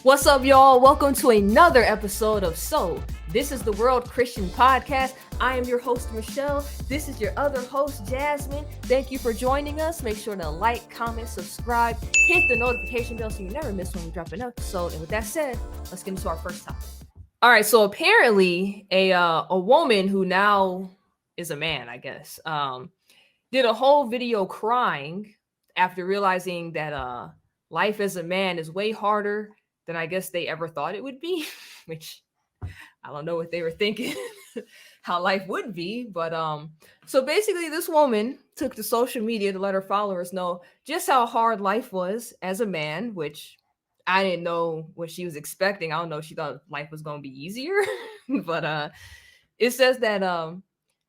What's up, y'all? Welcome to another episode of So. This is the World Christian Podcast. I am your host, Michelle. This is your other host, Jasmine. Thank you for joining us. Make sure to like, comment, subscribe, hit the notification bell so you never miss when we drop an episode. And with that said, let's get into our first topic. All right, so apparently a woman who now is a man, I guess, did a whole video crying after realizing that life as a man is way harder than I guess they ever thought it would be, which I don't know what they were thinking how life would be. But so basically this woman took to social media to let her followers know just how hard life was as a man, which I didn't know what she was expecting. I don't know. She thought life was going to be easier, but it says that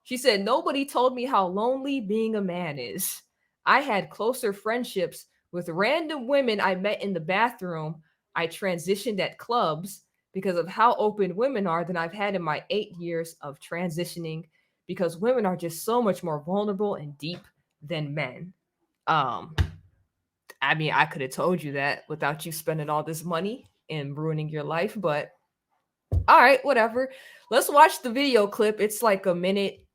she said, "Nobody told me how lonely being a man is. I had closer friendships with random women I met in the bathroom. I transitioned at clubs because of how open women are than I've had in my 8 years of transitioning, because women are just so much more vulnerable and deep than men." I mean, I could have told you that without you spending all this money and ruining your life, but all right, whatever. Let's watch the video clip. It's like a minute.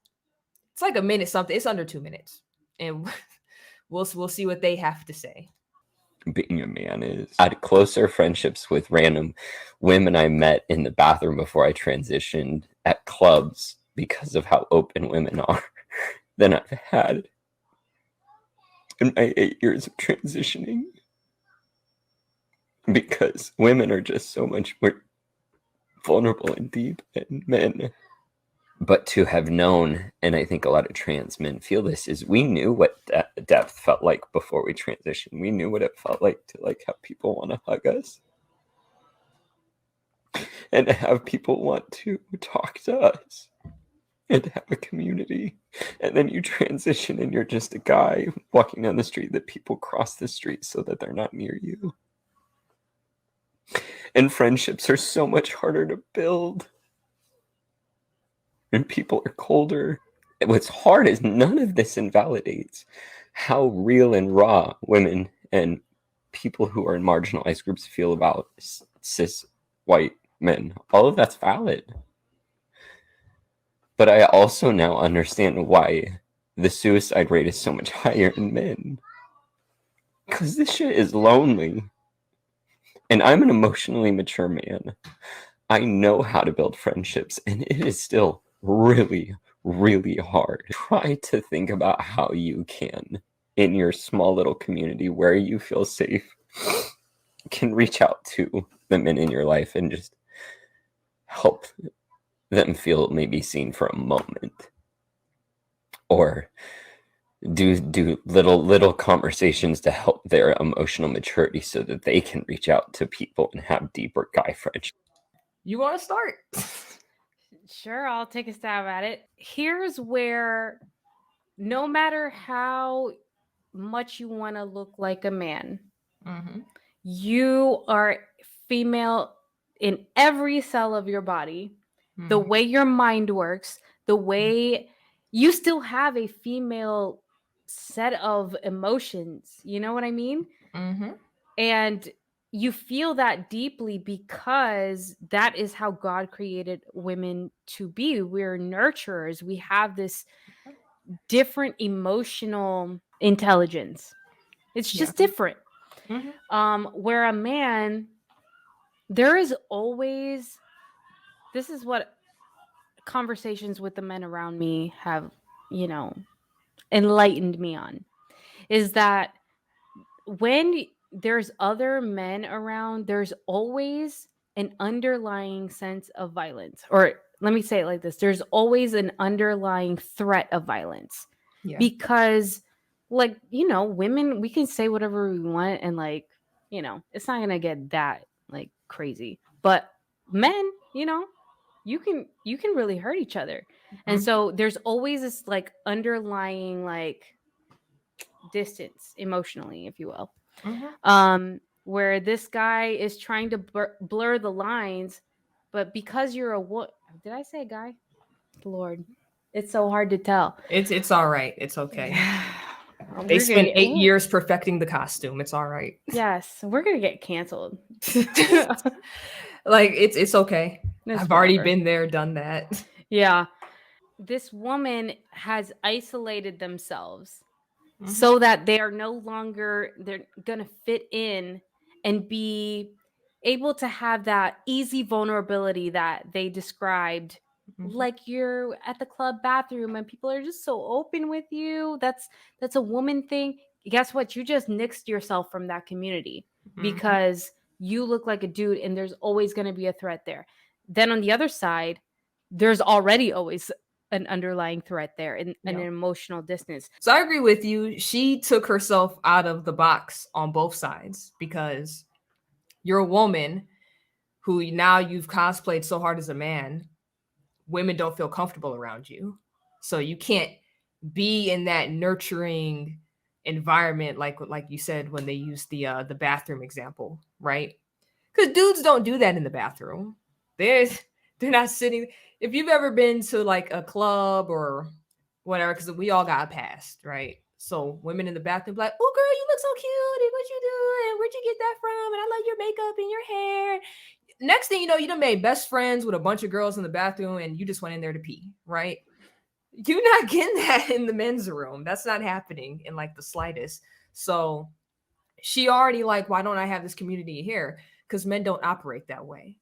It's like a minute something. It's under 2 minutes, and we'll see what they have to say. Being a man is. I had closer friendships with random women I met in the bathroom before I transitioned at clubs because of how open women are than I've had in my 8 years of transitioning. Because women are just so much more vulnerable and deep than men. But to have known, and I think a lot of trans men feel this, is we knew what depth felt like before we transitioned. We knew what it felt like to have people want to hug us and to have people want to talk to us and to have a community. And then you transition and you're just a guy walking down the street that people cross the street so that they're not near you. And friendships are so much harder to build. And people are colder. What's hard is none of this invalidates how real and raw women and people who are in marginalized groups feel about cis white men. All of that's valid. But I also now understand why the suicide rate is so much higher in men. Because this shit is lonely. And I'm an emotionally mature man. I know how to build friendships, and it is still really, really hard. Try to think about how you can, in your small little community where you feel safe, can reach out to the men in your life and just help them feel maybe seen for a moment. Or do little conversations to help their emotional maturity so that they can reach out to people and have deeper guy friendships. You want to start? Sure, I'll take a stab at it. Here's where, no matter how much you want to look like a man, you are female in every cell of your body. The way your mind works, the way you still have a female set of emotions. You know what I mean? And you feel that deeply because that is how God created women to be. We're nurturers. We have this different emotional intelligence. It's just different. Where a man, there is always, this is what conversations with the men around me have, enlightened me on, is that when there's other men around, there's always an underlying sense of violence. Or let me say it like this. There's always an underlying threat of violence. Yeah. Because women, we can say whatever we want and it's not going to get that crazy. But men, you can really hurt each other. And so there's always this underlying distance emotionally, if you will. Where this guy is trying to blur the lines, but because you're a woman, did I say guy? Lord, it's so hard to tell. It's all right. It's okay. They spent 8 years perfecting the costume. It's all right. Yes, we're gonna get canceled. Like it's okay. It's I've already whatever. been there, done that. Yeah. This woman has isolated themselves Mhm. so that they are no longer, they're gonna fit in and be able to have that easy vulnerability that they described, Mhm. like you're at the club bathroom and people are just so open with you. That's a woman thing. Guess what? You just nixed yourself from that community Mhm. because you look like a dude and there's always going to be a threat there. Then on the other side, there's already always an underlying threat there and an Yep. emotional distance. So I agree with you. She took herself out of the box on both sides because you're a woman who now you've cosplayed so hard as a man. Women don't feel comfortable around you. So you can't be in that nurturing environment like you said when they use the bathroom example, right? Because dudes don't do that in the bathroom. They're they're not sitting. If you've ever been to like a club or whatever, because we all got passed, right? So women in the bathroom be like, "Oh, girl, you look so cute. And what you doing? Where'd you get that from? And I love your makeup and your hair." Next thing you know, you done made best friends with a bunch of girls in the bathroom, and you just went in there to pee, right? You're not getting that in the men's room. That's not happening in like the slightest. So she already like, why don't I have this community here? Because men don't operate that way.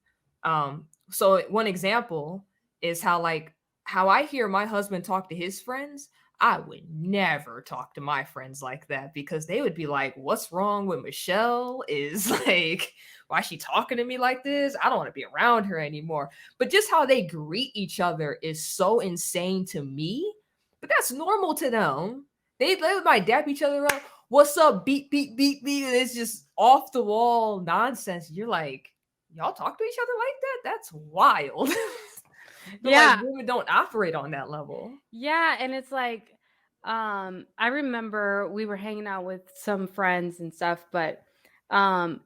So one example is how I hear my husband talk to his friends. I would never talk to my friends like that because they would be like, what's wrong with Michelle? Is like, why is she talking to me like this? I don't want to be around her anymore. But just how they greet each other is so insane to me. But that's normal to them. They might dap each other up. What's up? Beep, beep, beep, beep. And it's just off the wall nonsense. You're like, y'all talk to each other like that? That's wild. But like Yeah. women don't operate on that level. Yeah, and it's like I remember we were hanging out with some friends and stuff, but um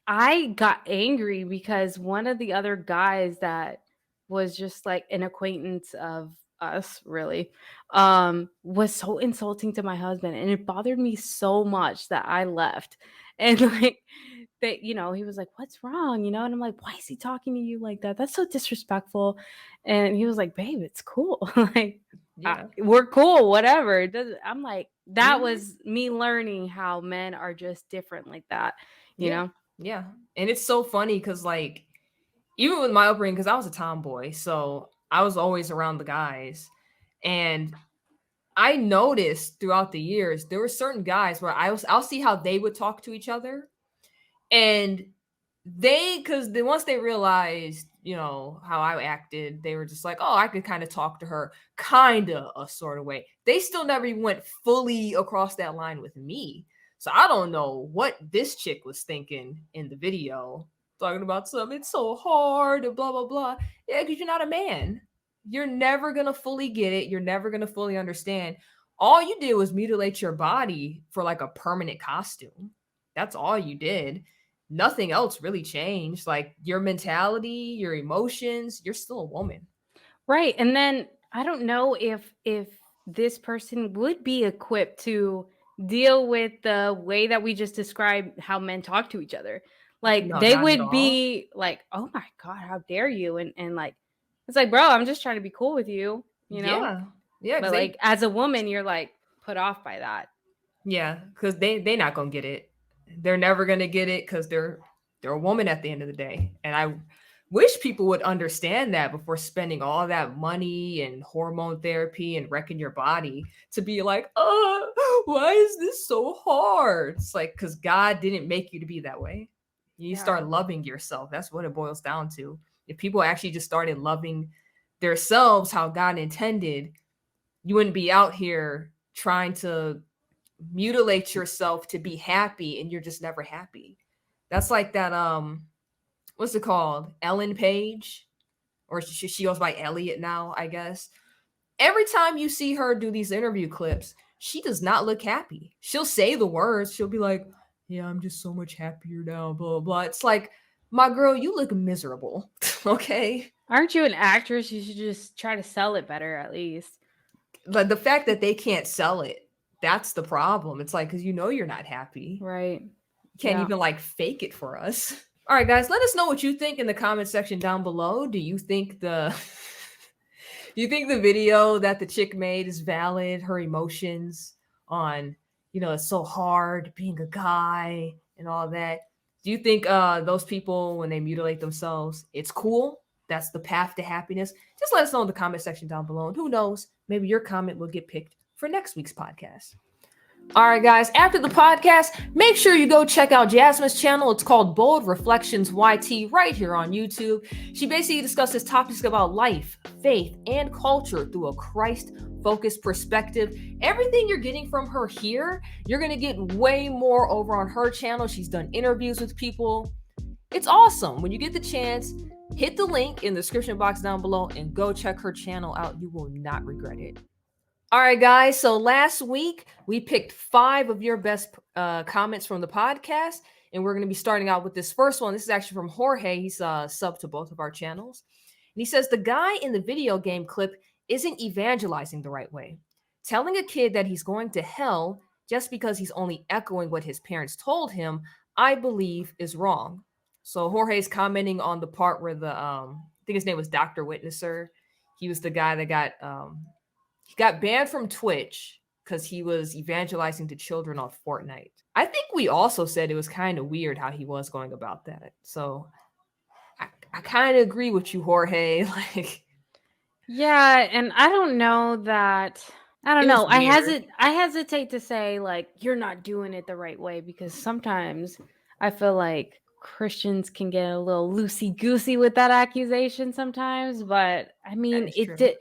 I got angry because one of the other guys that was just like an acquaintance of us really was so insulting to my husband, and it bothered me so much that I left. And like that, he was like, "What's wrong?" And I'm like, "Why is he talking to you like that? That's so disrespectful." And he was like, "Babe, it's cool." Like, Yeah. we're cool, whatever. It doesn't, I'm like, that Mhm. was me learning how men are just different like that, you Yeah. know? Yeah. And it's so funny because like even with my upbringing, because I was a tomboy, so I was always around the guys. And I noticed throughout the years there were certain guys where I'll see how they would talk to each other. And because once they realized, how I acted, they were just like, oh, I could kind of talk to her kind of a sort of way. They still never even went fully across that line with me. So I don't know what this chick was thinking in the video, talking about something, it's so hard and blah, blah, blah. Yeah, because you're not a man. You're never going to fully get it. You're never going to fully understand. All you did was mutilate your body for like a permanent costume. That's all you did. Nothing else really changed. Like your mentality, your emotions, you're still a woman. Right. And then I don't know if this person would be equipped to deal with the way that we just described how men talk to each other. Like No, they not at would all. be like, "Oh my god, how dare you?" And like it's like, "Bro, I'm just trying to be cool with you, you know?" Yeah. Yeah, because But like as a woman, you're like put off by that. they not gonna get it. They're never gonna get it because they're a woman at the end of the day. And I wish people would understand that before spending all that money and hormone therapy and wrecking your body to be like, oh, why is this so hard? It's like because God didn't make you to be that way. You Yeah. start loving yourself. That's what it boils down to. If people actually just started loving themselves how God intended, you wouldn't be out here trying to mutilate yourself to be happy and you're just never happy. That's like that what's it called? Ellen Page, or she goes by Elliot now, I guess. Every time you see her do these interview clips, she does not look happy. She'll say the words, she'll be like, "Yeah, I'm just so much happier now, blah blah." It's like, "My girl, you look miserable." Okay? Aren't you an actress? You should just try to sell it better at least. But the fact that they can't sell it, that's the problem. It's like cuz you're not happy. Right. You can't Yeah. even like fake it for us. All right, guys, let us know what you think in the comment section down below. Do you think the do you think the video that the chick made is valid? Her emotions on, it's so hard being a guy and all that. Do you think those people, when they mutilate themselves, it's cool? That's the path to happiness? Just let us know in the comment section down below. And who knows, maybe your comment will get picked for next week's podcast. All right, guys, after the podcast, make sure you go check out Jasmynne's channel. It's called Bold Reflections YT right here on YouTube. She basically discusses topics about life, faith, and culture through a Christ-focused perspective. Everything you're getting from her here, you're going to get way more over on her channel. She's done interviews with people. It's awesome. When you get the chance, hit the link in the description box down below and go check her channel out. You will not regret it. All right, guys. So last week we picked 5 of your best comments from the podcast, and we're going to be starting out with this first one. This is actually from Jorge. He's sub to both of our channels, and he says the guy in the video game clip isn't evangelizing the right way. Telling a kid that he's going to hell just because he's only echoing what his parents told him, I believe, is wrong. So Jorge's commenting on the part where I think his name was Dr. Witnesser. He was the guy that he got banned from Twitch because he was evangelizing to children on Fortnite. I think we also said it was kind of weird how he was going about that. So I kind of agree with you, Jorge. Yeah, and I don't know that. I don't know. I hesitate to say like you're not doing it the right way, because sometimes I feel like Christians can get a little loosey goosey with that accusation sometimes. But I mean, it did.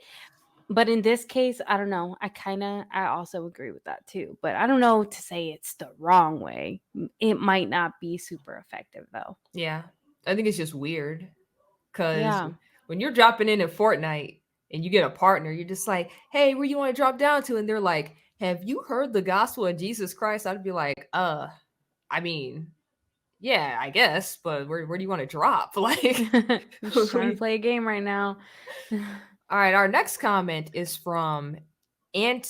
But in this case, I don't know. I also agree with that too. But I don't know to say it's the wrong way. It might not be super effective though. Yeah, I think it's just weird because when you're dropping in at Fortnite and you get a partner, you're just like, hey, where you want to drop down to? And they're like, have you heard the gospel of Jesus Christ? I'd be like, I mean, yeah, I guess, but where do you want to drop? Like, I'm just trying to play a game right now. All right, our next comment is from you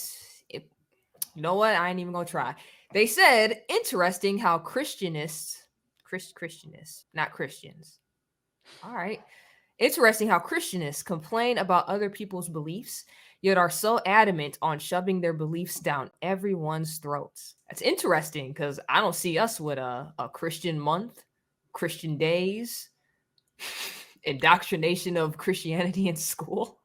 know what? I ain't even gonna try. They said, interesting how Christianists, not Christians. All right. Interesting how Christianists complain about other people's beliefs, yet are so adamant on shoving their beliefs down everyone's throats. That's interesting because I don't see us with a Christian month, Christian days, indoctrination of Christianity in school.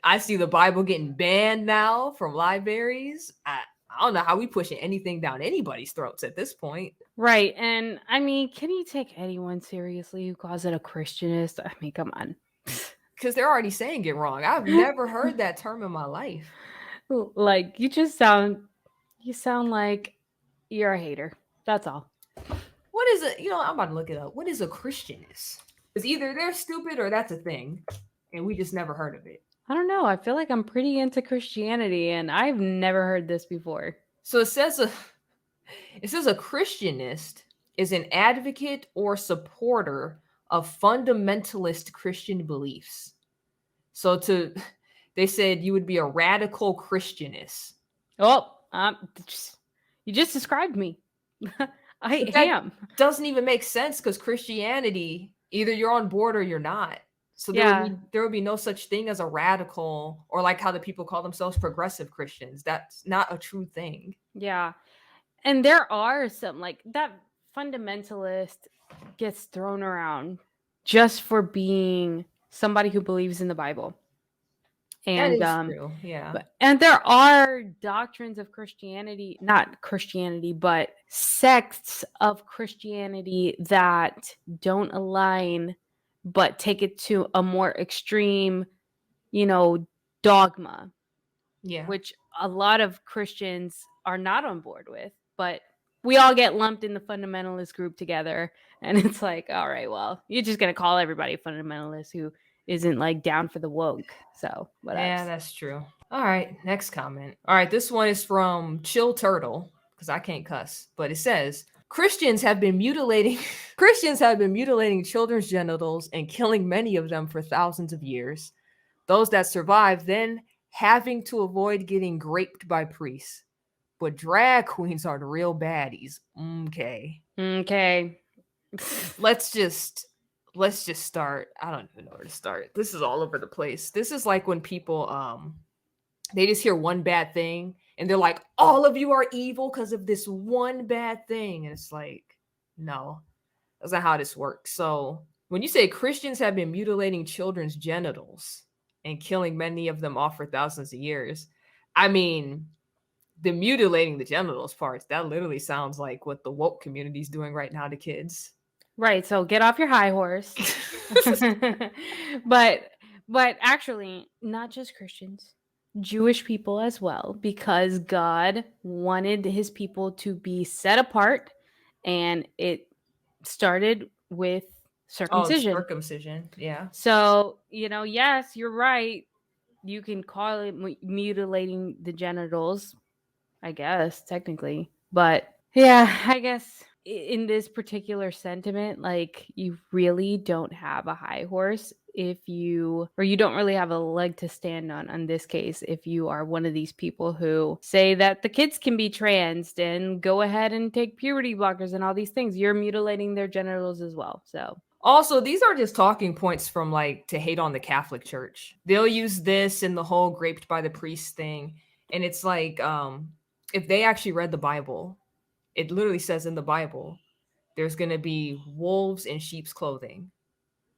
I see the Bible getting banned now from libraries. I don't know how we pushing anything down anybody's throats at this point. Right. And I mean, can you take anyone seriously who calls it a Christianist? I mean, come on. Because they're already saying it wrong. I've never heard that term in my life. Like, you sound like you're a hater. That's all. What is it? I'm about to look it up. What is a Christianist? Because either they're stupid or that's a thing, and we just never heard of it. I don't know. I feel like I'm pretty into Christianity, and I've never heard this before. So it says a Christianist is an advocate or supporter of fundamentalist Christian beliefs. So they said you would be a radical Christianist. Oh, you just described me. I am. Doesn't even make sense because Christianity, either you're on board or you're not. So there would be no such thing as a radical, or like how the people call themselves progressive Christians. That's not a true thing. Yeah. And there are some, like, that fundamentalist gets thrown around just for being somebody who believes in the Bible. And that is true. Yeah. And there are doctrines of Christianity, not Christianity, but sects of Christianity that don't align, but take it to a more extreme, dogma. Yeah. Which a lot of Christians are not on board with, but we all get lumped in the fundamentalist group together. And it's like, all right, well, you're just going to call everybody a fundamentalist who isn't like down for the woke. So whatever. Yeah, that's true. All right, next comment. All right, this one is from Chill Turtle, because I can't cuss, but it says, Christians have been mutilating children's genitals and killing many of them for thousands of years. Those that survive then having to avoid getting raped by priests. But drag queens are the real baddies. Okay. let's just start. I don't even know where to start. This is all over the place. This is like when people they just hear one bad thing and they're like, all of you are evil because of this one bad thing. And it's like, no, that's not how this works. So when you say Christians have been mutilating children's genitals and killing many of them off for thousands of years, I mean, the mutilating the genitals parts, that literally sounds like what the woke community is doing right now to kids. Right. So get off your high horse. but actually, not just Christians, Jewish people as well, because God wanted his people to be set apart, and it started with Oh, circumcision. circumcision. Yeah. So, yes, you're right. You can call it mutilating the genitals, I guess, technically. But yeah, I guess in this particular sentiment, like, you really don't have a high horse if you don't really have a leg to stand on in this case, if you are one of these people who say that the kids can be transed and go ahead and take puberty blockers and all these things. You're mutilating their genitals as well. So also, these are just talking points from like to hate on the Catholic Church. They'll use this and the whole graped by the priest thing. And it's like, if they actually read the Bible, it literally says in the Bible, there's going to be wolves in sheep's clothing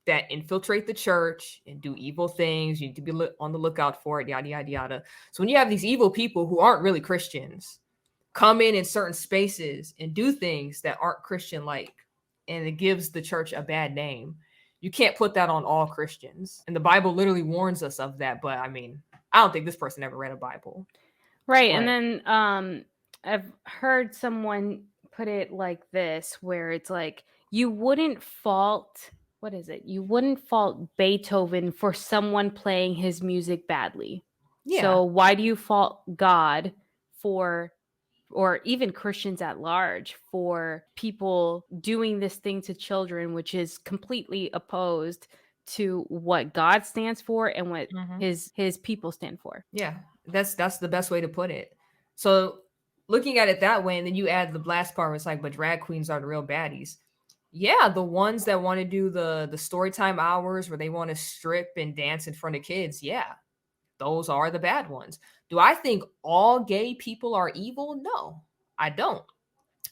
that infiltrate the church and do evil things. You need to be on the lookout for it, yada, yada, yada. So when you have these evil people who aren't really Christians come in certain spaces and do things that aren't Christian like, and it gives the church a bad name, you can't put that on all Christians. And the Bible literally warns us of that. But I mean, I don't think this person ever read a Bible. Right. And then I've heard someone put it like this, where it's like, you wouldn't fault Beethoven for someone playing his music badly. Yeah. So why do you fault God for, or even Christians at large, for people doing this thing to children, which is completely opposed to what God stands for and what his people stand for? Yeah, that's the best way to put it. So looking at it that way, and then you add the last part where it's like, but drag queens are the real baddies. Yeah, the ones that want to do the story time hours where they want to strip and dance in front of kids, yeah, those are the bad ones. Do I think all gay people are evil? No, I don't.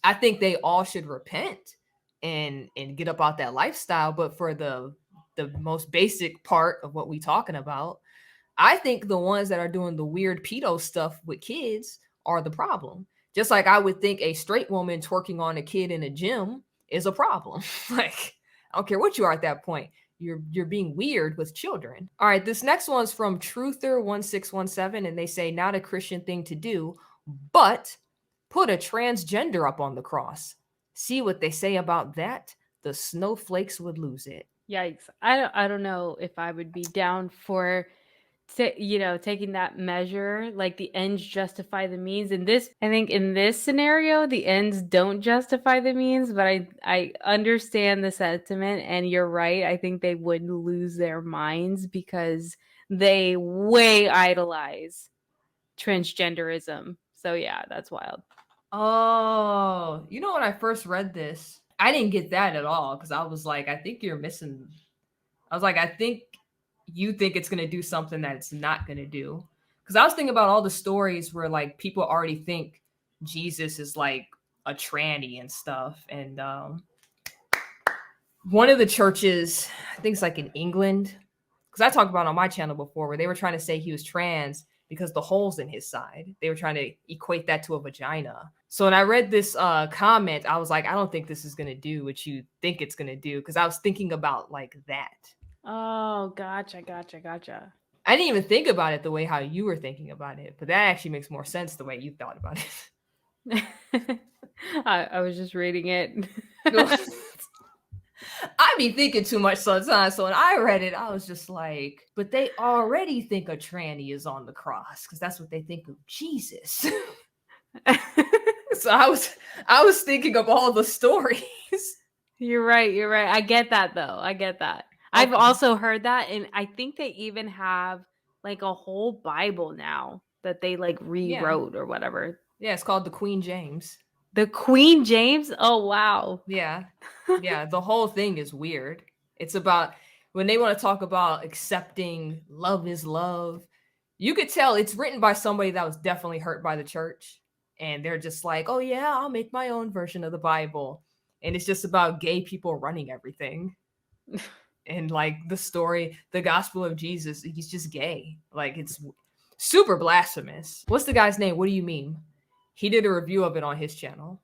I think they all should repent and get up out that lifestyle. But for the most basic part of what we talking about, I think the ones that are doing the weird pedo stuff with kids are the problem. Just like I would think a straight woman twerking on a kid in a gym is a problem. Like, I don't care what you are at that point. You're being weird with children. All right, this next one's from Truther1617, and they say, not a Christian thing to do, but put a transgender up on the cross. See what they say about that? The snowflakes would lose it. Yikes. I don't know if I would be down for taking that measure, like the ends justify the means. In this, I think in this scenario, the ends don't justify the means, but I understand the sentiment, and you're right. I think they would lose their minds because they way idolize transgenderism. So yeah, that's wild. Oh, when I first read this, I didn't get that at all, because I was like, I think you're missing. I was like, I think you think it's going to do something that it's not going to do. Because I was thinking about all the stories where like people already think Jesus is like a tranny and stuff. And one of the churches, I think it's like in England, because I talked about it on my channel before, where they were trying to say he was trans because the holes in his side, they were trying to equate that to a vagina. So when I read this comment, I was like, I don't think this is going to do what you think it's going to do, because I was thinking about like that. Oh, gotcha. I didn't even think about it the way how you were thinking about it, but that actually makes more sense the way you thought about it. I was just reading it. I be thinking too much sometimes. So when I read it, I was just like, but they already think a tranny is on the cross because that's what they think of Jesus. So I was thinking of all the stories. You're right. I get that though. Okay. I've also heard that, and I think they even have like a whole Bible now that they like rewrote or whatever. Yeah, it's called the Queen James. The Queen James? Oh, wow. Yeah. Yeah. The whole thing is weird. It's about when they want to talk about accepting love is love, you could tell it's written by somebody that was definitely hurt by the church. And they're just like, oh, yeah, I'll make my own version of the Bible. And it's just about gay people running everything. And like the story, the gospel of Jesus, he's just gay. Like it's super blasphemous. What's the guy's name? What do you mean? He did a review of it on his channel.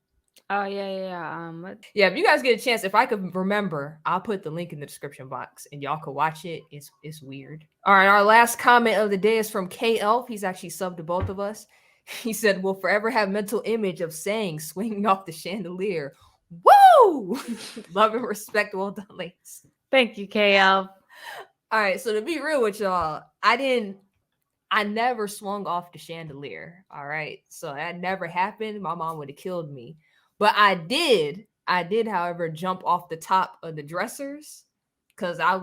Oh, yeah. Yeah, if you guys get a chance, if I could remember, I'll put the link in the description box and y'all can watch it. It's weird. All right, our last comment of the day is from K Elf. He's actually subbed to both of us. He said, "We'll forever have mental image of saying swinging off the chandelier. Woo! Love and respect. Well done, ladies." Thank you, KL. All right, so to be real with y'all, I never swung off the chandelier. All right, so that never happened. My mom would have killed me. But I did, however, jump off the top of the dressers because I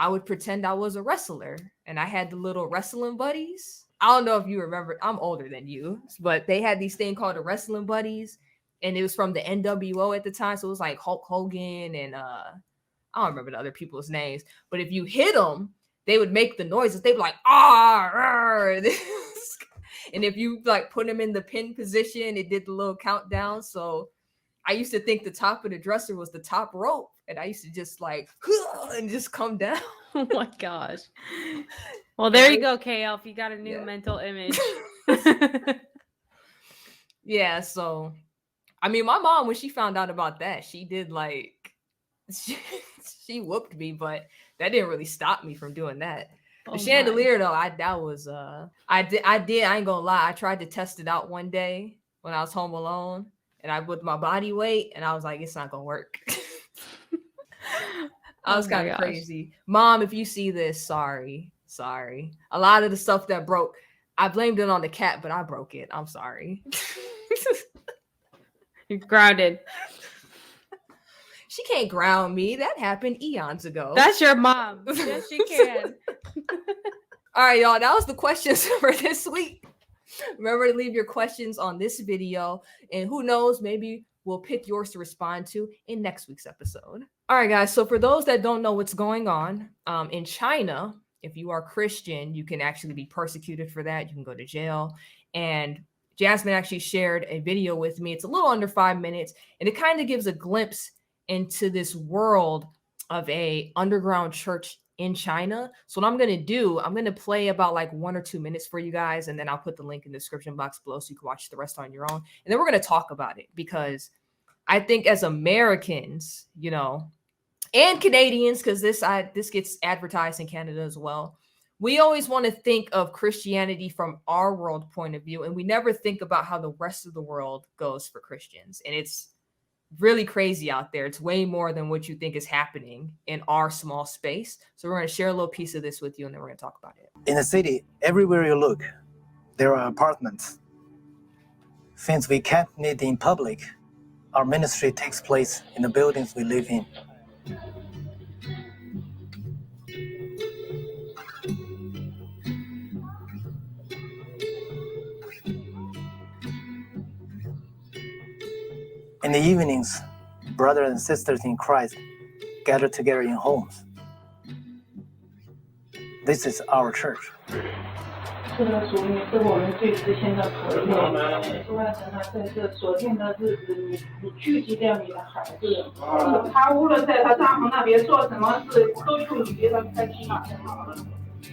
would pretend I was a wrestler and I had the little wrestling buddies. I don't know if you remember, I'm older than you, but they had these thing called the wrestling buddies, and it was from the NWO at the time. So it was like Hulk Hogan and I don't remember the other people's names, but if you hit them, they would make the noises. They'd be like, ah, and if you like put them in the pin position, it did the little countdown. So I used to think the top of the dresser was the top rope, and I used to just like and just come down. Oh my gosh. Well, there you go, KL. If you got a new mental image. Yeah, so I mean, my mom, when she found out about that, she did like she whooped me, but that didn't really stop me from doing that. The chandelier though, I ain't gonna lie, I tried to test it out one day when I was home alone, and I with my body weight, and I was like, it's not gonna work. I was kind of crazy. Mom, if you see this, sorry. A lot of the stuff that broke, I blamed it on the cat, but I broke it. I'm sorry. You're grounded. She can't ground me. That happened eons ago. That's your mom. Yes, she can. All right, y'all. That was the questions for this week. Remember to leave your questions on this video. And who knows, maybe we'll pick yours to respond to in next week's episode. All right, guys. So for those that don't know what's going on, in China, if you are Christian, you can actually be persecuted for that. You can go to jail. And Jasmynne actually shared a video with me. It's a little under 5 minutes, and it kind of gives a glimpse into this world of a underground church in China. So what I'm going to do, I'm going to play about like 1 or 2 minutes for you guys, and then I'll put the link in the description box below so you can watch the rest on your own. And then we're going to talk about it, because I think as Americans, you know, and Canadians, because this gets advertised in Canada as well, we always want to think of Christianity from our world point of view, and we never think about how the rest of the world goes for Christians. And it's really crazy out there. It's way more than what you think is happening in our small space. So we're going to share a little piece of this with you, and then we're going to talk about it. In the city, everywhere you look, there are apartments. Since we can't meet in public, our ministry takes place in the buildings we live in. In the evenings, brothers and sisters in Christ gather together in homes. This is our church. 这个属你是我们最知心的朋友。主啊，神啊，在这所定的日子，你聚集掉你的孩子。他无论在他帐篷那边做什么事，都求你别让他起码就好了。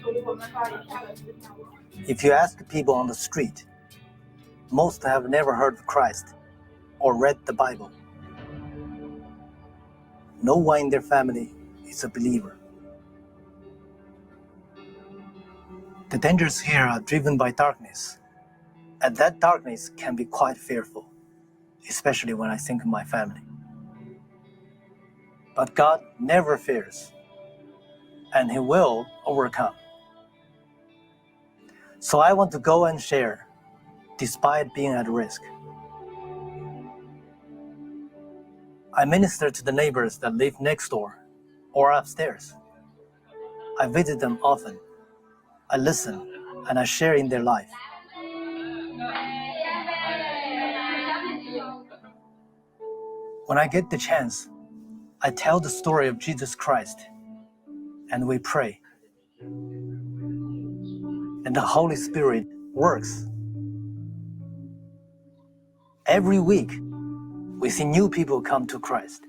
所以我们把以下的事项。If you ask people on the street, most have never heard of Christ or read the Bible. No one in their family is a believer. The dangers here are driven by darkness, and that darkness can be quite fearful, especially when I think of my family. But God never fears, and He will overcome. So I want to go and share, despite being at risk. I minister to the neighbors that live next door or upstairs. I visit them often. I listen and I share in their life. When I get the chance, I tell the story of Jesus Christ, and we pray. And the Holy Spirit works. Every week, we see new people come to Christ.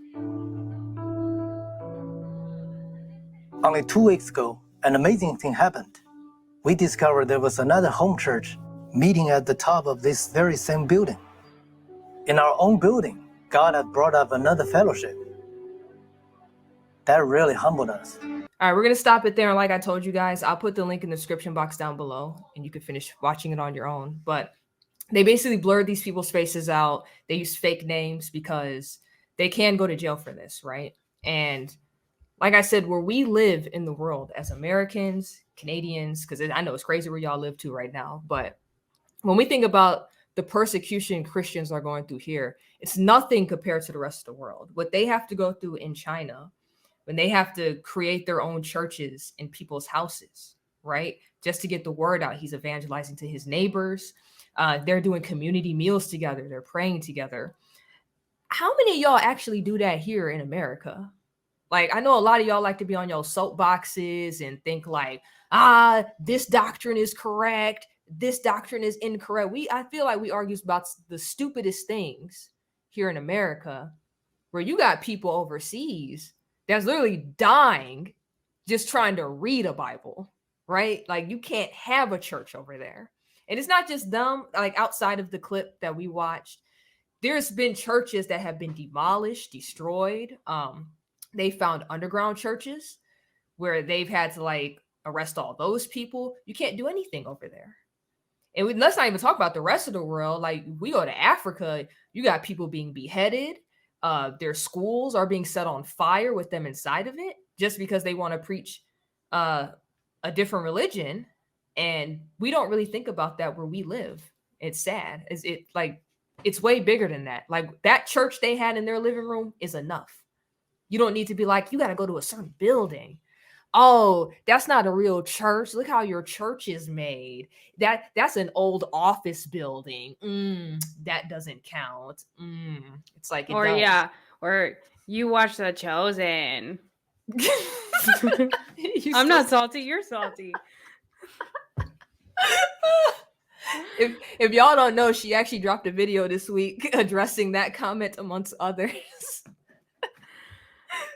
Only 2 weeks ago, an amazing thing happened. We discovered there was another home church meeting at the top of this very same building. In our own building, God had brought up another fellowship. That really humbled us. All right, we're going to stop it there. And like I told you guys, I'll put the link in the description box down below and you can finish watching it on your own. But they basically blurred these people's faces out. They use fake names because they can go to jail for this, right? And like I said, where we live in the world as Americans, Canadians, because I know it's crazy where y'all live too right now. But when we think about the persecution Christians are going through here, it's nothing compared to the rest of the world. What they have to go through in China, when they have to create their own churches in people's houses, right? Just to get the word out. He's evangelizing to his neighbors. They're doing community meals together. They're praying together. How many of y'all actually do that here in America? Like, I know a lot of y'all like to be on your soapboxes and think like, this doctrine is correct. This doctrine is incorrect. I feel like we argue about the stupidest things here in America, where you got people overseas that's literally dying just trying to read a Bible, right? Like, you can't have a church over there. And it's not just them, like outside of the clip that we watched, there's been churches that have been demolished, destroyed. They found underground churches where they've had to like arrest all those people. You can't do anything over there. And let's not even talk about the rest of the world. Like, we go to Africa, you got people being beheaded. Their schools are being set on fire with them inside of it just because they want to preach a different religion. And we don't really think about that where we live. It's sad. It's way bigger than that. Like, that church they had in their living room is enough. You don't need to be like, you got to go to a certain building. Oh, that's not a real church. Look how your church is made. That's an old office building. That doesn't count. It's like, or you watch The Chosen. I'm not salty. You're salty. If y'all don't know, she actually dropped a video this week addressing that comment amongst others.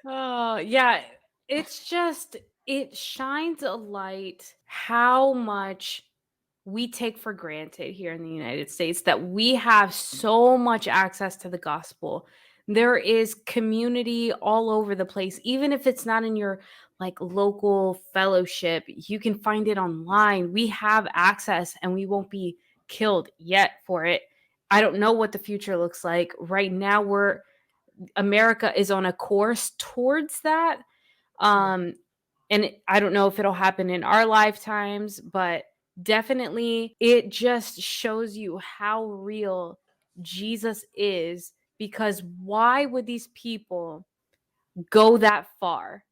Oh, yeah. It's just, it shines a light how much we take for granted here in the United States, that we have so much access to the gospel. There is community all over the place. Even if it's not in your like local fellowship, you can find it online. We have access and we won't be killed yet for it. I don't know what the future looks like. Right now, America is on a course towards that. And I don't know if it'll happen in our lifetimes, but definitely it just shows you how real Jesus is, because why would these people go that far?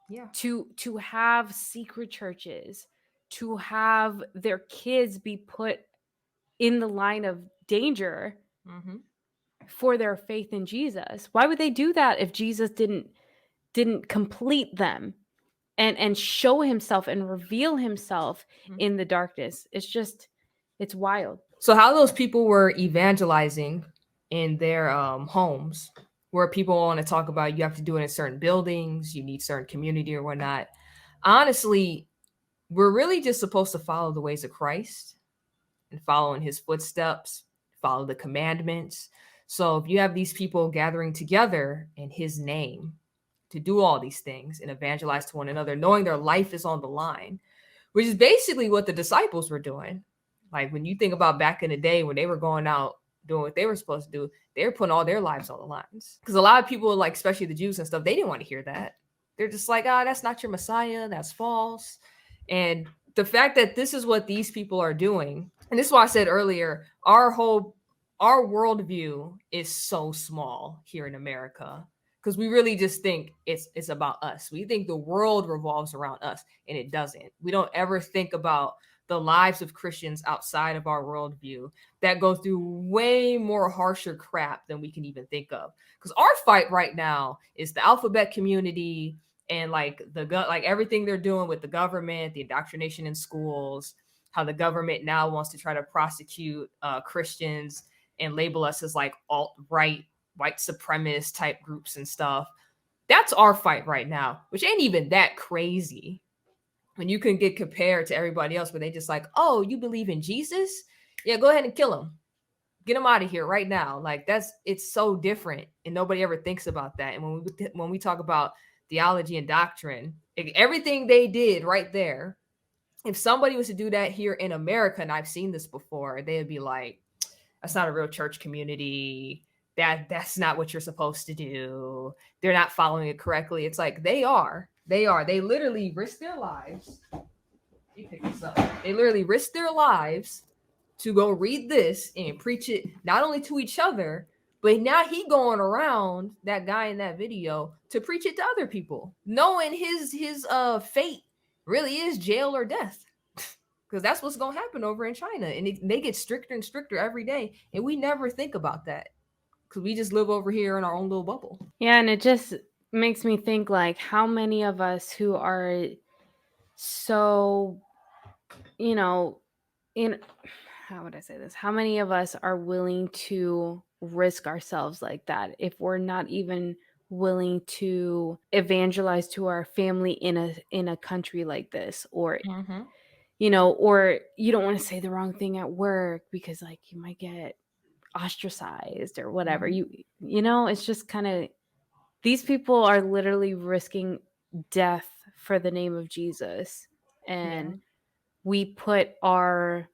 Yeah. To have secret churches, to have their kids be put in the line of danger for their faith in Jesus. Why would they do that if Jesus didn't complete them and show himself and reveal himself in the darkness? It's wild. So how those people were evangelizing in their homes, where people want to talk about you have to do it in certain buildings, you need certain community or whatnot. Honestly, we're really just supposed to follow the ways of Christ and follow in his footsteps, follow the commandments. So if you have these people gathering together in his name to do all these things and evangelize to one another, knowing their life is on the line, which is basically what the disciples were doing. Like, when you think about back in the day when they were going out doing what they were supposed to do, they were putting all their lives on the lines. Because a lot of people, like especially the Jews and stuff, they didn't want to hear that. They're just like, that's not your Messiah. That's false. And the fact that this is what these people are doing, and this is why I said earlier, our worldview is so small here in America, because we really just think it's about us. We think the world revolves around us, and it doesn't. We don't ever think about the lives of Christians outside of our worldview that go through way more harsher crap than we can even think of. Because our fight right now is the alphabet community and like like everything they're doing with the government, the indoctrination in schools, how the government now wants to try to prosecute Christians and label us as like alt-right, white supremacist type groups and stuff. That's our fight right now, which ain't even that crazy. When you can get compared to everybody else where they just like, oh, you believe in Jesus? Yeah, go ahead and kill him. Get him out of here right now. Like it's so different, and nobody ever thinks about that. And when we talk about theology and doctrine, everything they did right there, if somebody was to do that here in America, and I've seen this before, they'd be like, that's not a real church community. That's not what you're supposed to do. They're not following it correctly. It's like they are. They literally risk their lives. You pick this up. They literally risk their lives to go read this and preach it not only to each other, but now he going around, that guy in that video, to preach it to other people, knowing his fate really is jail or death. Because that's what's going to happen over in China. And they get stricter and stricter every day. And we never think about that because we just live over here in our own little bubble. Yeah, and it just makes me think like how many of us who are so, how would I say this? How many of us are willing to risk ourselves like that if we're not even willing to evangelize to our family in a country like this, or or you don't want to say the wrong thing at work because like you might get ostracized or whatever. It's just kind of, these people are literally risking death for the name of Jesus, and we put our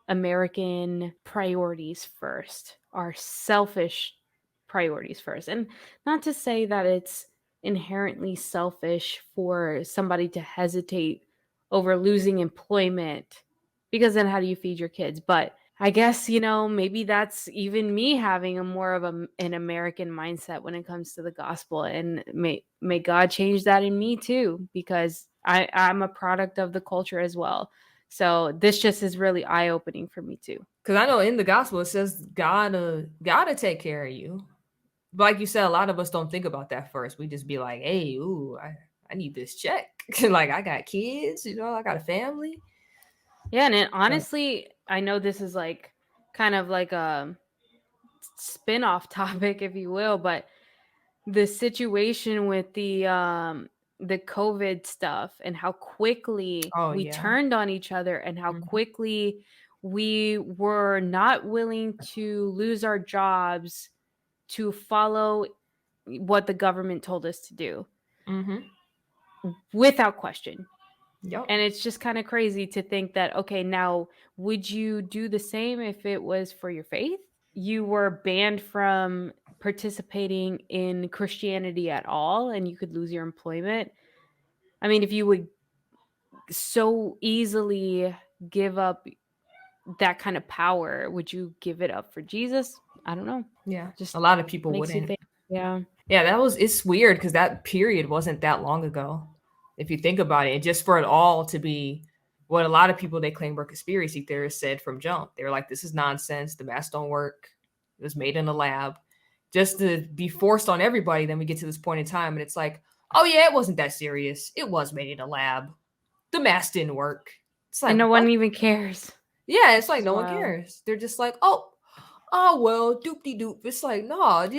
American priorities first, our selfish priorities first. And not to say that it's inherently selfish for somebody to hesitate over losing employment, because then how do you feed your kids? But I guess, maybe that's even me having a more of an American mindset when it comes to the gospel. And may God change that in me too, because I'm a product of the culture as well. So this just is really eye-opening for me too. Because I know in the gospel it says God gotta take care of you. But like you said, a lot of us don't think about that first. We just be like, hey, I need this check. Like I got kids, I got a family. Yeah, and honestly, I know this is like kind of like a spin-off topic, if you will, but the situation with the COVID stuff and how quickly we turned on each other and how quickly we were not willing to lose our jobs to follow what the government told us to do without question. Yep. And it's just kind of crazy to think that, okay, now would you do the same if it was for your faith? You were banned from participating in Christianity at all and you could lose your employment. I mean, if you would so easily give up that kind of power, would you give it up for Jesus? I don't know. Yeah, just a lot of people wouldn't. Yeah, it's weird because that period wasn't that long ago, if you think about it. And just for it all to be what a lot of people they claim were conspiracy theorists said from jump, they were like, this is nonsense, the masks don't work, it was made in a lab, just to be forced on everybody. Then we get to this point in time and it's like, oh yeah, it wasn't that serious, it was made in a lab, the mask didn't work. It's like, and no one even cares. Yeah, it's like no one cares. They're just like, oh well, doop-de-doop. It's like, no,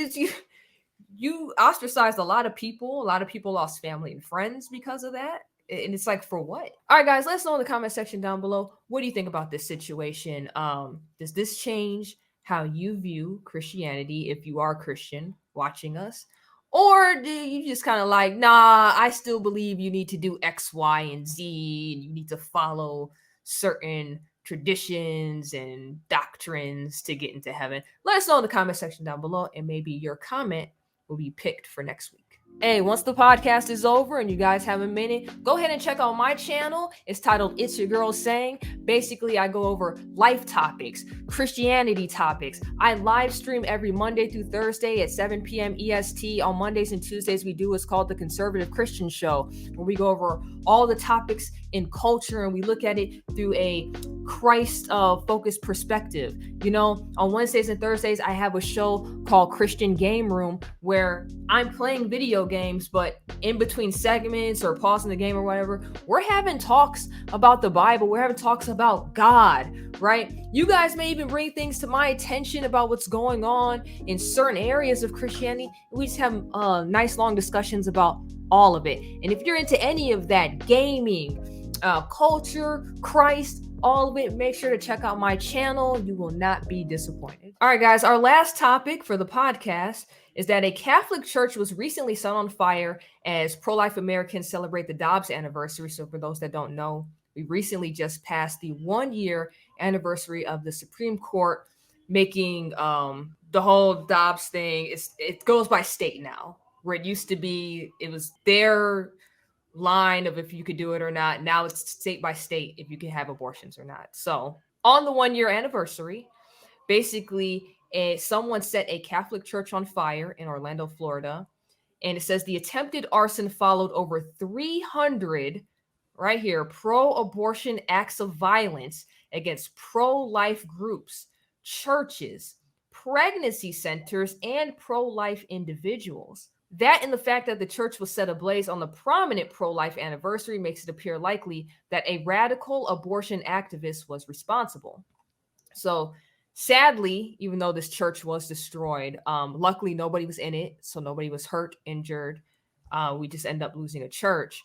you ostracized a lot of people. A lot of people lost family and friends because of that. And it's like, for what? All right, guys, let us know in the comment section down below. What do you think about this situation? Does this change how you view Christianity if you are Christian watching us? Or do you just kind of like, nah, I still believe you need to do X, Y, and Z, and you need to follow certain traditions and doctrines to get into heaven? Let us know in the comment section down below, and maybe your comment will be picked for next week. Hey, once the podcast is over and you guys have a minute, go ahead and check out my channel. It's titled It's Your Girl Saying. Basically, I go over life topics, Christianity topics. I live stream every Monday through Thursday at 7 p.m. EST. On Mondays and Tuesdays, we do what's called the Conservative Christian Show, where we go over all the topics in culture and we look at it through a Christ-focused perspective. You know, on Wednesdays and Thursdays, I have a show called Christian Game Room where I'm playing video games, but in between segments or pausing the game or whatever, we're having talks about the Bible. We're having talks about God, right? You guys may even bring things to my attention about what's going on in certain areas of Christianity. We just have nice long discussions about all of it. And if you're into any of that, gaming, culture, Christ, all of it, make sure to check out my channel. You will not be disappointed. All right, guys, our last topic for the podcast is that a Catholic church was recently set on fire as pro-life Americans celebrate the Dobbs anniversary. So for those that don't know, we recently just passed the 1-year anniversary of the Supreme Court making the whole Dobbs thing. It goes by state now, where it used to be, it was their line of if you could do it or not. Now it's state by state if you can have abortions or not. So on the 1-year anniversary, basically someone set a Catholic church on fire in Orlando, Florida. And it says the attempted arson followed over 300, right here, pro-abortion acts of violence against pro-life groups, churches, pregnancy centers, and pro-life individuals. That and the fact that the church was set ablaze on the prominent pro-life anniversary makes it appear likely that a radical abortion activist was responsible. So sadly, even though this church was destroyed, luckily nobody was in it, so nobody was hurt, injured. We just end up losing a church.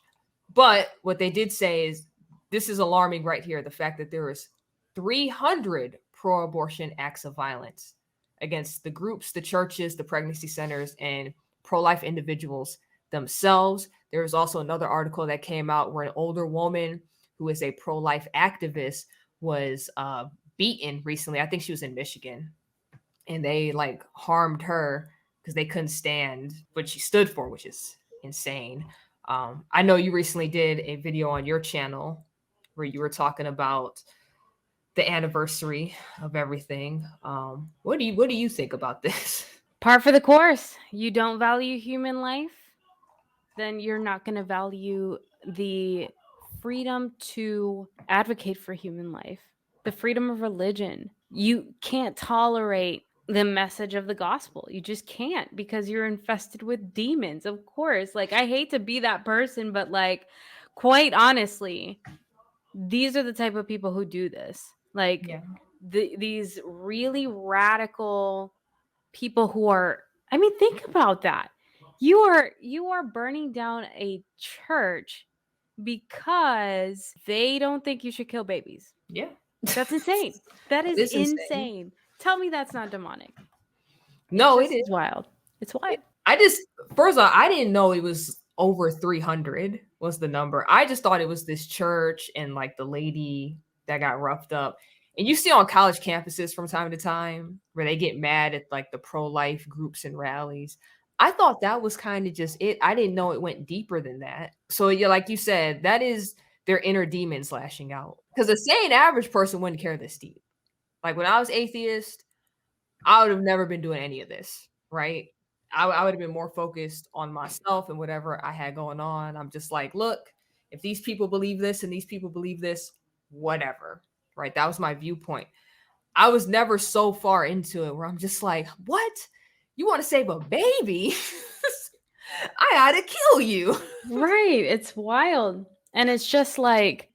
But what they did say is, this is alarming right here, the fact that there is 300 pro-abortion acts of violence against the groups, the churches, the pregnancy centers, and pro-life individuals themselves. There was also another article that came out where an older woman who is a pro-life activist was beaten recently. I think she was in Michigan, and they like harmed her because they couldn't stand what she stood for, which is insane. I know you recently did a video on your channel where you were talking about the anniversary of everything. What do you think about this? Par for the course. You don't value human life, then you're not going to value the freedom to advocate for human life, the freedom of religion. You can't tolerate the message of the gospel. You just can't, because you're infested with demons, of course. Like, I hate to be that person, but like, quite honestly, these are the type of people who do this. Like, Yeah. these really radical people who are, I mean, think about that. You are burning down a church because they don't think you should kill babies. Yeah. That's insane. That is It's insane. Tell me that's not demonic. No, It's it is wild. It's wild. First of all, I didn't know it was over 300 was the number. I just thought it was this church and like the lady that got roughed up. And you see on college campuses from time to time where they get mad at like the pro-life groups and rallies. I thought that was kind of just it. I didn't know it went deeper than that. So yeah, like you said, that is their inner demons lashing out. Because a sane average person wouldn't care this deep. Like when I was atheist, I would have never been doing any of this, right? I would have been more focused on myself and whatever I had going on. I'm just like, look, if these people believe this and these people believe this, whatever, right? That was my viewpoint. I was never so far into it where I'm just like, what? You want to save a baby? I ought to kill you. Right. It's wild. And it's just like,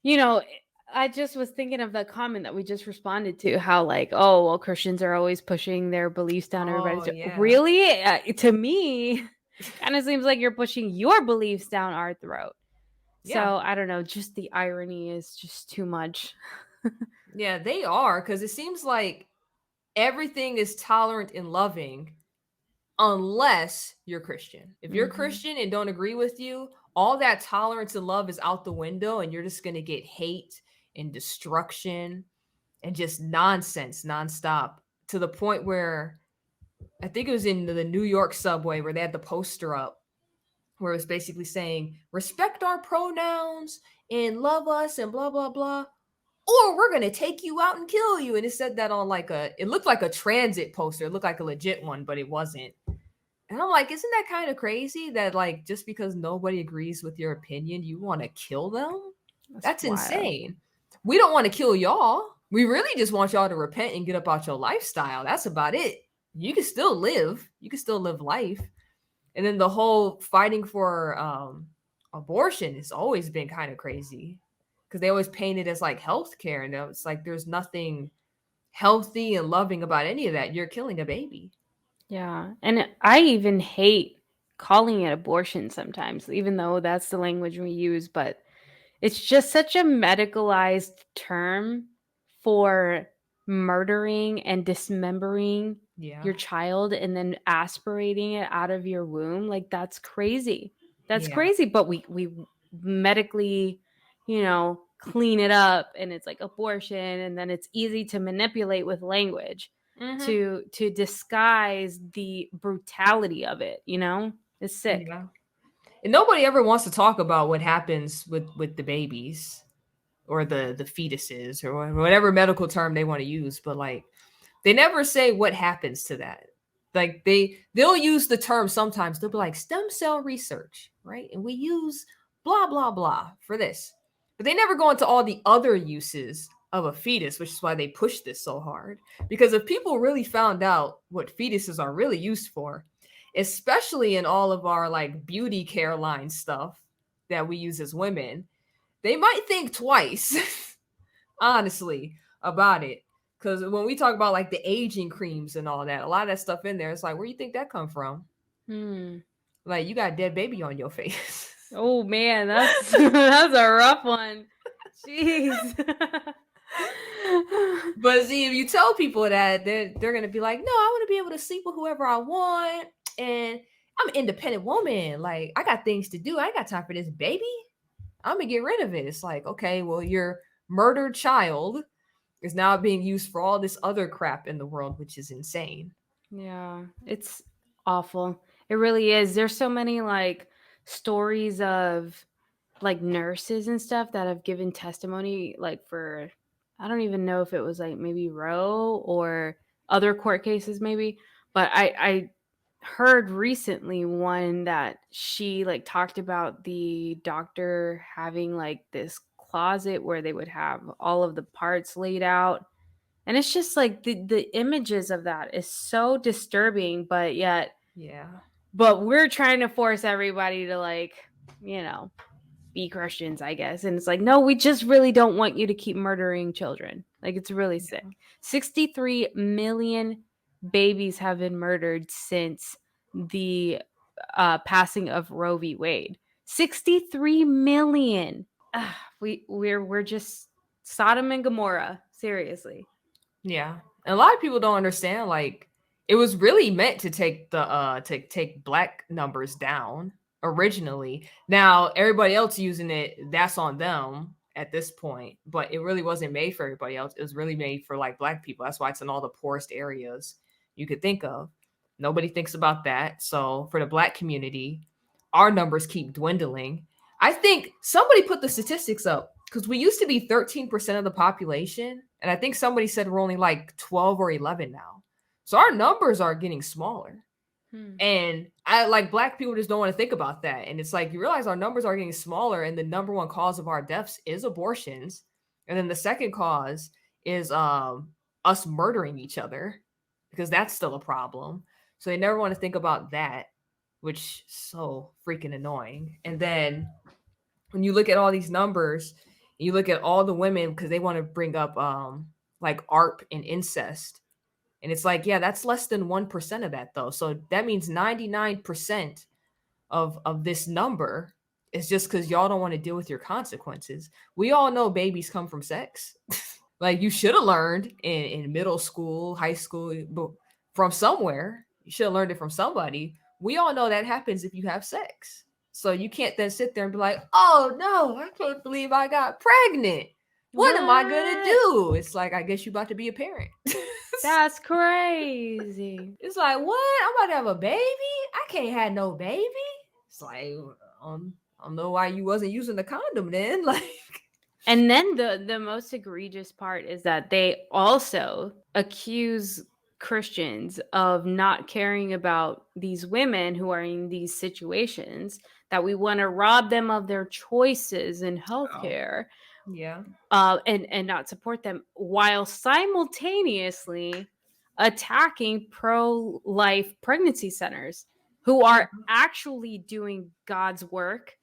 I just was thinking of the comment that we just responded to, how like, oh, well, Christians are always pushing their beliefs down everybody's throat. Yeah. Really? To me, kind of seems like you're pushing your beliefs down our throat. Yeah. So I don't know, just the irony is just too much. Yeah, they are, because it seems like everything is tolerant and loving unless you're Christian. If you're Christian and don't agree with you, all that tolerance and love is out the window, and you're just going to get hate and destruction and just nonsense nonstop, to the point where I think it was in the New York subway where they had the poster up where it's basically saying, respect our pronouns and love us and blah, blah, blah, or we're going to take you out and kill you. And it said that on it looked like a transit poster. It looked like a legit one, but it wasn't. And I'm like, isn't that kind of crazy that like, just because nobody agrees with your opinion, you want to kill them? That's insane. We don't want to kill y'all. We really just want y'all to repent and get about your lifestyle. That's about it. You can still live. You can still live life. And then the whole fighting for abortion has always been kind of crazy because they always paint it as like healthcare. And it's like there's nothing healthy and loving about any of that. You're killing a baby. Yeah. And I even hate calling it abortion sometimes, even though that's the language we use. But it's just such a medicalized term for murdering and dismembering your child and then aspirating it out of your womb. Like, that's crazy. That's crazy. But we medically, clean it up, and it's like abortion, and then it's easy to manipulate with language to disguise the brutality of it. It's sick. Yeah. And nobody ever wants to talk about what happens with the babies or the fetuses or whatever medical term they want to use, but like they never say what happens to that. Like they'll use the term sometimes. They'll be like stem cell research, right? And we use blah blah blah for this. But they never go into all the other uses of a fetus, which is why they push this so hard. Because if people really found out what fetuses are really used for, especially in all of our like beauty care line stuff that we use as women, they might think twice, honestly, about it. Because when we talk about like the aging creams and all that, a lot of that stuff in there, it's like, where do you think that come from? Like, you got a dead baby on your face. Oh man, that's that's a rough one. Jeez. But see, if you tell people that, they're gonna be like, no, I want to be able to sleep with whoever I want, and I'm an independent woman. Like, I got things to do. I ain't got time for this baby. I'm gonna get rid of it. It's like, okay, well, your murdered child is now being used for all this other crap in the world, which is insane. Yeah, it's awful. It really is. There's so many like stories of like nurses and stuff that have given testimony, like for, I don't even know if it was like maybe Roe or other court cases maybe, but I heard recently one that she like talked about the doctor having like this closet where they would have all of the parts laid out, and it's just like the images of that is so disturbing, but yet but we're trying to force everybody to like be Christians, I guess. And it's like, no, we just really don't want you to keep murdering children. Like, it's really sick. 63 million babies have been murdered since the passing of Roe v. Wade. 63 million. We're just Sodom and Gomorrah. Seriously. Yeah. And a lot of people don't understand, like, it was really meant to take take black numbers down originally. Now everybody else using it, that's on them at this point, but it really wasn't made for everybody else. It was really made for like black people. That's why it's in all the poorest areas you could think of. Nobody thinks about that. So for the black community, our numbers keep dwindling. I think somebody put the statistics up because we used to be 13% of the population, and I think somebody said we're only like 12 or 11 now. So our numbers are getting smaller. And I like black people just don't want to think about that. And it's like, you realize our numbers are getting smaller, and the number one cause of our deaths is abortions. And then the second cause is us murdering each other, because that's still a problem. So they never want to think about that, which is so freaking annoying. And then when you look at all these numbers, you look at all the women, because they want to bring up like ARP and incest. And it's like, yeah, that's less than 1% of that, though. So that means 99% of this number is just because y'all don't want to deal with your consequences. We all know babies come from sex. Like, you should have learned in middle school, high school, from somewhere. You should have learned it from somebody. We all know that happens if you have sex. So you can't then sit there and be like, oh, no, I can't believe I got pregnant. What am I going to do? It's like, I guess you're about to be a parent. That's crazy. It's like, what? I'm about to have a baby? I can't have no baby. It's like, I don't know why you wasn't using the condom then. Like, and then the most egregious part is that they also accuse Christians of not caring about these women who are in these situations, that we want to rob them of their choices in healthcare. yeah. And not support them, while simultaneously attacking pro-life pregnancy centers who are actually doing God's work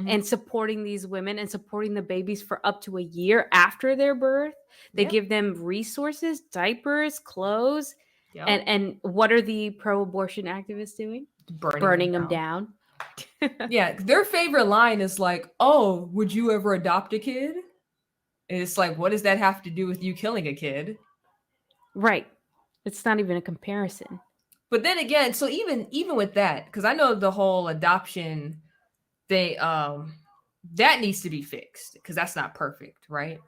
and supporting these women and supporting the babies for up to a year after their birth. They give them resources, diapers, clothes. And what are the pro-abortion activists doing? Burning them down. Yeah, their favorite line is like, oh, would you ever adopt a kid? And it's like, what does that have to do with you killing a kid? Right. It's not even a comparison. But then again, so even with that, because I know the whole adoption thing, that needs to be fixed because that's not perfect, right?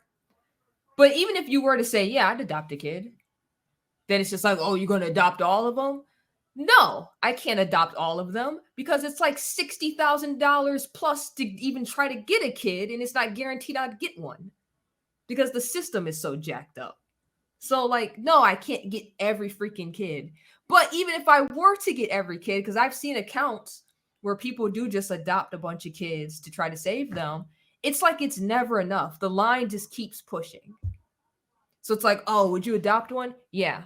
But even if you were to say, yeah, I'd adopt a kid, then it's just like, oh, you're going to adopt all of them? No, I can't adopt all of them because it's like $60,000 plus to even try to get a kid, and it's not guaranteed I'd get one because the system is so jacked up. So, like, no, I can't get every freaking kid. But even if I were to get every kid, because I've seen accounts where people do just adopt a bunch of kids to try to save them, it's like it's never enough. The line just keeps pushing. So it's like, oh, would you adopt one? Yeah.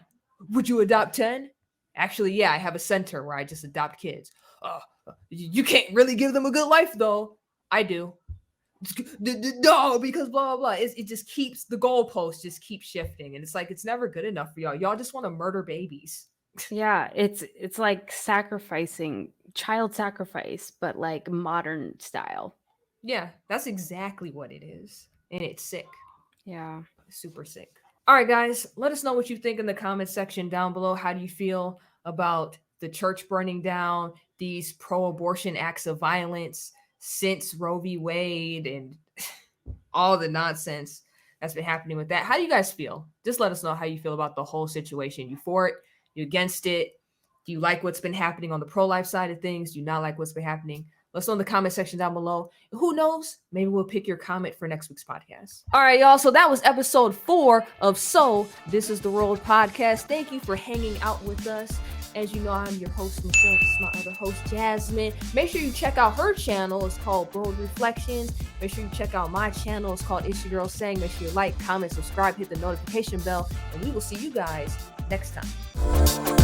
Would you adopt 10? Actually, yeah, I have a center where I just adopt kids. You can't really give them a good life, though. I do. No, because blah, blah, blah. It just keeps, the goalpost just keeps shifting. And it's like, it's never good enough for y'all. Y'all just want to murder babies. Yeah, it's like sacrificing, child sacrifice, but like modern style. Yeah, that's exactly what it is. And it's sick. Yeah. Super sick. All right, guys, let us know what you think in the comment section down below. How do you feel about the church burning down, these pro-abortion acts of violence since Roe v. Wade, and all the nonsense that's been happening with that? How do you guys feel? Just let us know how you feel about the whole situation. You for it? You against it? Do you like what's been happening on the pro-life side of things? Do you not like what's been happening? Let us know in the comment section down below. Who knows? Maybe we'll pick your comment for next week's podcast. All right, y'all. So that was episode 4 of So This Is the World podcast. Thank you for hanging out with us. As you know, I'm your host, Michelle. This is my other host, Jasmine. Make sure you check out her channel. It's called World Reflections. Make sure you check out my channel. It's called It's Your Girl Saying. Make sure you like, comment, subscribe, hit the notification bell, and we will see you guys next time.